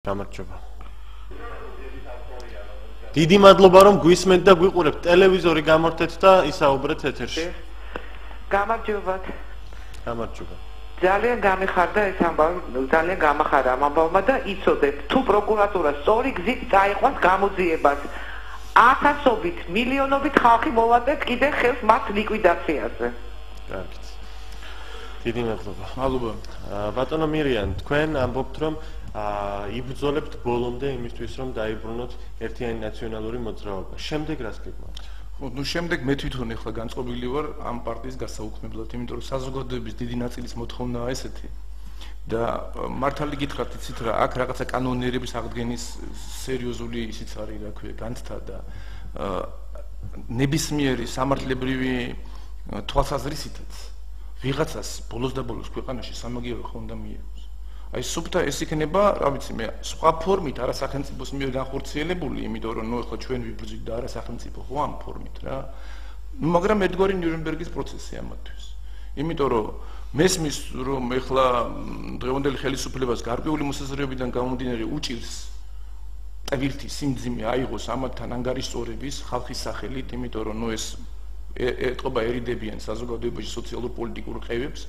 გამარჯობა. დიდი მადლობა რომ გვისმენთ და გვიყურებთ. ტელევიზორი გამორთეთ და ისაუბრეთ ეთერში. გამარჯობათ. გამარჯობა. ძალიან გამიხარდა ეს ამბავი, ძალიან გამახარა ამ ამბავმა და იცოდეთ, თუ პროკურატურა სწორი გზით წაიყვანს გამოძიებას, ათასობით, მილიონობით ხალხი მოვაწერთ კიდე ხელს მათ ლიკვიდაციაზე. კარგით. დიდი მადლობა. მადლობა. ბატონო მირიან, თქვენ ამბობთ რომ იბრძოლებთ ბოლომდე იმისთვის რომ დაიბრუნოთ ერთიანი ნაციონალური მოძრაობა. შემდეგ რას გეკმათ? ნუ შემდეგ მე თვითონ ახლა განწყობილი ვარ ამ პარტიის გასაუქმებლად, იმიტომ რომ საზოგადოების დიდი ნაწილის მოთხოვნაა ესეთი. და მართალი გითხრათ, იცით რა, აქ რაღაცა კანონიერების აღდგენის სერიოზული ისიც არის, რა ქვია, განცდა და ნებისმიერი სამართლებრივი თვალსაზრისითაც ვიღაცას ბოლოს და ბოლოს ქვეყანაში სამაგიერო ხომ უნდა მიიღოს. აი სუფთა ეს იქნება, რა ვიცი მე, სხვა ფორმით არა სახელმწიფოს მიერ განხორციელებული, იმიტომ რომ ნუ ახლა ჩვენ ვიბრძვით და არა სახელმწიფო ხო ამ ფორმით რა. მაგრამ ერთგვარი ნიურნბერგის პროცესი ამათთვის. იმიტომ რომ მესმის რომ ახლა დღევანდელი ხელისუფლებას გარკვეული მოსაზრებებიდან გამომდინარე უჭირს ტვირთი სიმძიმე აიღოს ამათთან ანგარიშწორების ხალხის სახელით, იმიტომ რომ ნუ ეს ეთყობა ერიდებიან საზოგადოებაში სოციალურ-პოლიტიკურ ყევებს.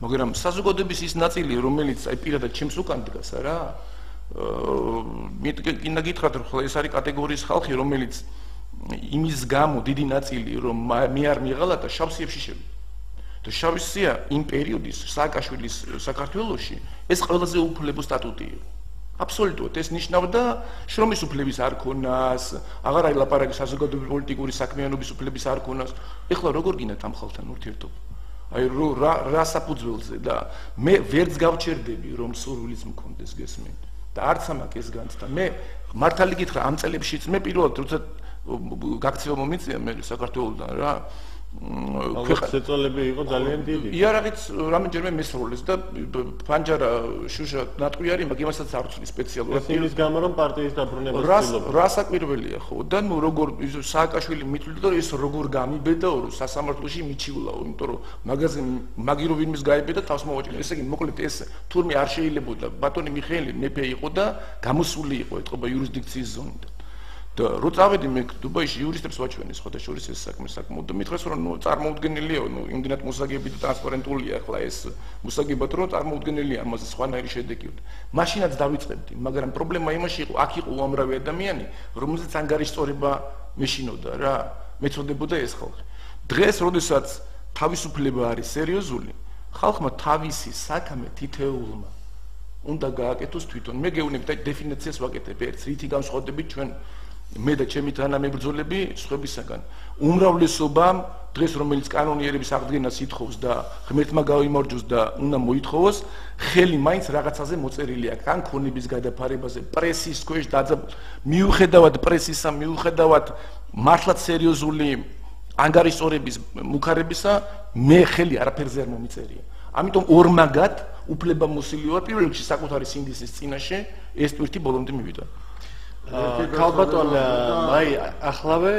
მაგრამ საზოგადოების ის ნაწილი, რომელიც აი პირადად ჩემს უკან დგას რა, მინდა გითხრათ, რომ ეს არის კატეგორიის ხალხი, რომელიც იმის გამო დიდი ნაწილი, რომ მე არ მიღალა და შავსიებში შევიდა. და შავსია იმ პერიოდის სააკაშვილის საქართველოში ეს ყველაზე უფლებო სტატუტი იყო. აბსოლუტურად ეს ნიშნავდა შრომის უფლების არ ქონას, აღარ არის ლაპარაკი საზოგადოებრივი პოლიტიკური საქმიანობის უფლების არ ქონას. ეხლა როგორ გინდათ ამ ხალხთან ურთიერთობა? აი რა საფუძველზე და მე ვერც გავჩერდები რომ სურვილიც მქონდეს გესმენ და არც ამაკ ეს განცდა მე მართალი გითხრა ამ წელებშიც მე პირველად როცა გაქცევა მომიწია მე საქართველოსთან რა შეწოლები იყო ძალიან დიდი. იარაღიც რამეჯერმე მესროლეს და პანჯარა შუშა ნატყვი არის, მაგრამ იმასაც არ ვწვი სპეციალურად. იმის გამო რომ პარტიის დაბრუნებას ცდილობდა. რა საკვირველია ხო? და ნუ როგორ სააკაშვილი მითვლიდა რომ ეს როგორ გამიბედაო რომ სასამართლოში მიჩივლაო, იმიტომ რომ მაგირო ვინმეს გაიბედა თავს მოვაჭრე. ესე იგი მოკლედ ეს თურმე არ შეიძლებოდა. ბატონი მიხეილი მეფე იყო და გამოსული იყო ეთყობა იურისდიქციის ზონიდან. და რო წავედი მე დუბაიში იურისტებს ვაჩვენე სხვა და შორის ეს საქმე საკმაოდ და მითხრეს რომ ნუ წარმოუდგენელია ნუ იმდენად მოსაგები და ტრანსპარენტულია ახლა ეს მოსაგებად რომ წარმოუდგენელია ამაზე სხვანაირი შედეგი უნდა მაშინაც დავიწყებდი მაგრამ პრობლემა იმაში იყო აქ იყო უამრავი ადამიანი რომელზეც ანგარიშწორება მეშინოდა რა მეწოდებოდა ეს ხალხი დღეს როდესაც თავისუფლება არის სერიოზული ხალხმა თავისი საქმე თითეულმა უნდა გააკეთოს თვითონ მე გეუბნები და დეფინიციას ვაკეთებ ერთს რითი განსხვავდებით ჩვენ მე და ჩემი თანამებრძოლები სხვებისაგან უმრავლესობამ დღეს რომელიც კანონიერების აღდგენას ითხოვს და ღმერთმა გაიმარჯოს და უნდა მოითხოვოს ხელი მაინც რაღაცაზე მოწერილი აქვს ან ქონების გადაფარებაზე პრესის ქვეშ მიუხედავად პრესისა მიუხედავად მართლაც სერიოზული ანგარიშწორების მუქარებისა მე ხელი არაფერზე არ მომიწერია ამიტომ ორმაგად უფლებამოსილი ვარ პირველ რიგში საკუთარი სინდისის წინაშე ეს ტვირთი ბოლომდე მივიდა ქალბატონ მაი ახლავე